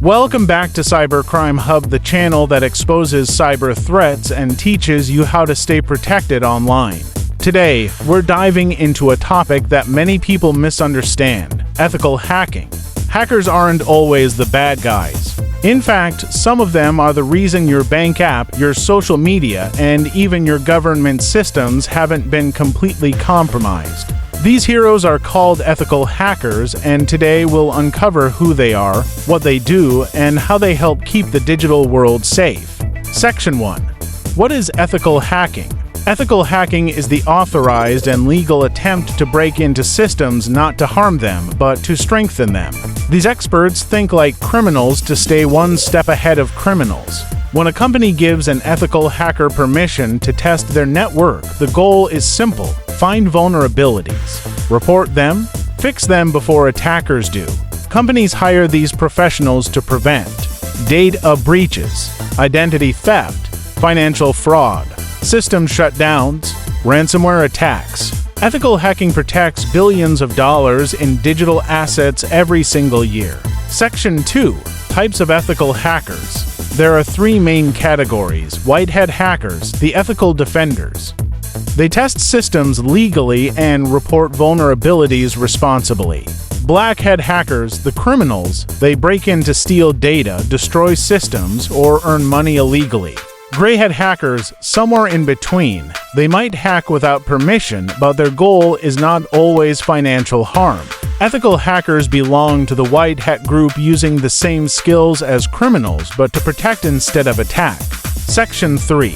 Welcome back to Cybercrime Hub, the channel that exposes cyber threats and teaches you how to stay protected online. Today, we're diving into a topic that many people misunderstand: ethical hacking. Hackers aren't always the bad guys. In fact, some of them are the reason your bank app, your social media, and even your government systems haven't been completely compromised. These heroes are called ethical hackers, and today we'll uncover who they are, what they do, and how they help keep the digital world safe. Section 1. What is ethical hacking? Ethical hacking is the authorized and legal attempt to break into systems not to harm them, but to strengthen them. These experts think like criminals to stay one step ahead of criminals. When a company gives an ethical hacker permission to test their network, the goal is simple: find vulnerabilities, report them, fix them before attackers do. Companies hire these professionals to prevent data breaches, identity theft, financial fraud, system shutdowns, ransomware attacks. Ethical hacking protects billions of dollars in digital assets every single year. Section 2. Types of ethical hackers. There are three main categories: white-hat hackers, the ethical defenders. They test systems legally and report vulnerabilities responsibly. Black-hat hackers, the criminals. They break in to steal data, destroy systems, or earn money illegally. Gray-hat hackers, somewhere in between. They might hack without permission, but their goal is not always financial harm. Ethical hackers belong to the white hat group, using the same skills as criminals, but to protect instead of attack. Section 3.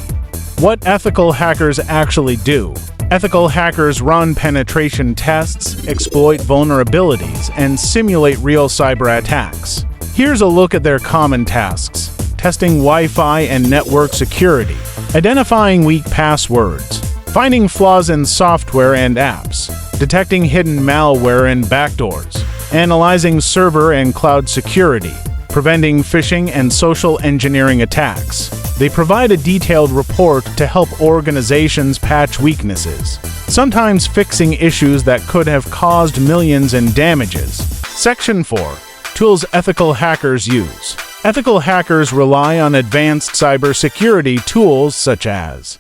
What ethical hackers actually do. Ethical hackers run penetration tests, exploit vulnerabilities, and simulate real cyber attacks. Here's a look at their common tasks: testing Wi-Fi and network security, identifying weak passwords, finding flaws in software and apps, detecting hidden malware and backdoors, analyzing server and cloud security, preventing phishing and social engineering attacks. They provide a detailed report to help organizations patch weaknesses, sometimes fixing issues that could have caused millions in damages. Section 4. Tools ethical hackers use. Ethical hackers rely on advanced cybersecurity tools such as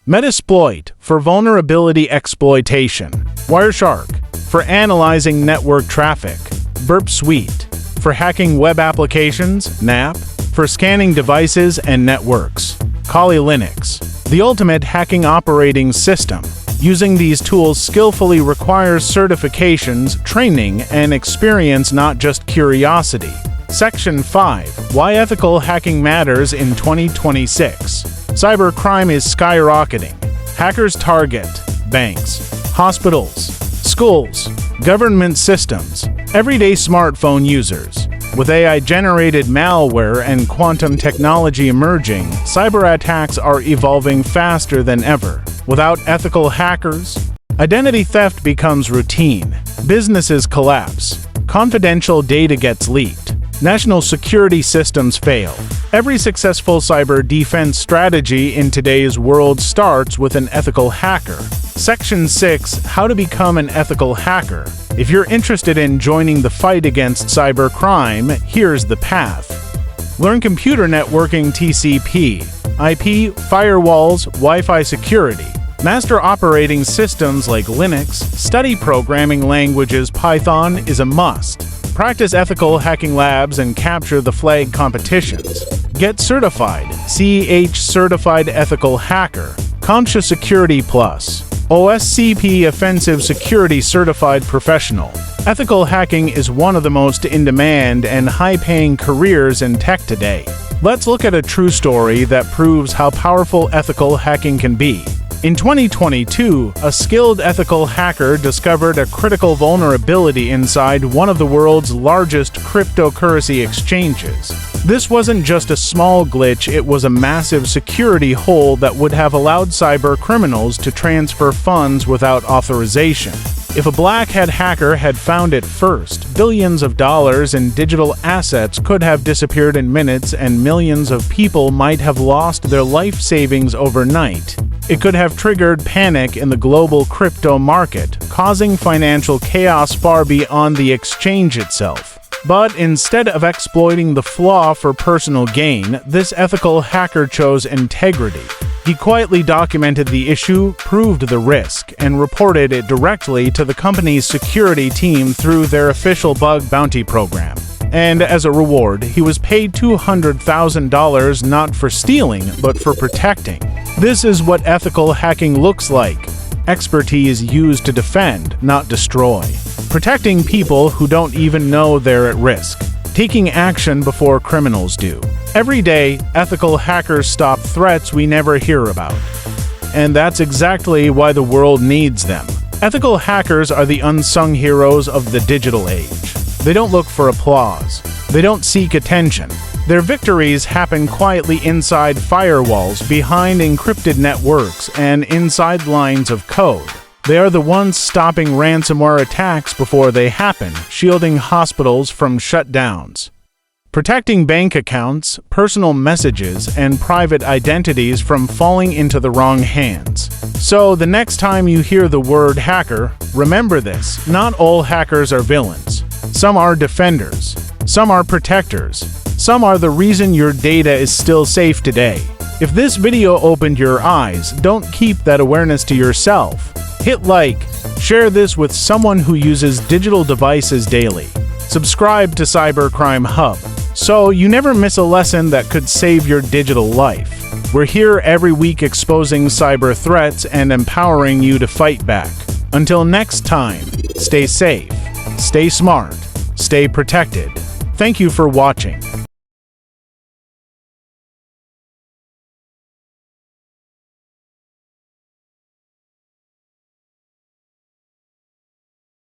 Metasploit for vulnerability exploitation, Wireshark for analyzing network traffic, Burp Suite for hacking web applications, NAP for scanning devices and networks, Kali Linux, the ultimate hacking operating system. Using these tools skillfully requires certifications, training, and experience, not just curiosity. Section 5. Why ethical hacking matters in 2026. Cybercrime is skyrocketing. Hackers target banks, hospitals, schools, government systems, everyday smartphone users. With AI-generated malware and quantum technology emerging, cyber attacks are evolving faster than ever. Without ethical hackers, identity theft becomes routine, businesses collapse, confidential data gets leaked, national security systems fail. Every successful cyber defense strategy in today's world starts with an ethical hacker. Section 6. How to become an ethical hacker. If you're interested in joining the fight against cybercrime, here's the path. Learn computer networking, TCP, IP, firewalls, Wi-Fi security. Master operating systems like Linux. Study programming languages. Python is a must. Practice ethical hacking labs and capture the flag competitions. Get certified. CEH Certified Ethical Hacker. CompTIA Security Plus. OSCP Offensive Security Certified Professional. Ethical hacking is one of the most in-demand and high-paying careers in tech today. Let's look at a true story that proves how powerful ethical hacking can be. In 2022, a skilled ethical hacker discovered a critical vulnerability inside one of the world's largest cryptocurrency exchanges. This wasn't just a small glitch, it was a massive security hole that would have allowed cyber criminals to transfer funds without authorization. If a black hat hacker had found it first, billions of dollars in digital assets could have disappeared in minutes, and millions of people might have lost their life savings overnight. It could have triggered panic in the global crypto market, causing financial chaos far beyond the exchange itself. But instead of exploiting the flaw for personal gain, this ethical hacker chose integrity. He quietly documented the issue, proved the risk, and reported it directly to the company's security team through their official bug bounty program. And as a reward, he was paid $200,000 not for stealing, but for protecting. This is what ethical hacking looks like. Expertise used to defend, not destroy. Protecting people who don't even know they're at risk. Taking action before criminals do. Every day, ethical hackers stop threats we never hear about. And that's exactly why the world needs them. Ethical hackers are the unsung heroes of the digital age. They don't look for applause. They don't seek attention. Their victories happen quietly inside firewalls, behind encrypted networks, and inside lines of code. They are the ones stopping ransomware attacks before they happen, shielding hospitals from shutdowns, protecting bank accounts, personal messages, and private identities from falling into the wrong hands. So the next time you hear the word hacker, remember this: not all hackers are villains. Some are defenders. Some are protectors. Some are the reason your data is still safe today. If this video opened your eyes, don't keep that awareness to yourself. Hit like, share this with someone who uses digital devices daily. Subscribe to Cybercrime Hub, so you never miss a lesson that could save your digital life. We're here every week exposing cyber threats and empowering you to fight back. Until next time, stay safe, stay smart, stay protected. Thank you for watching.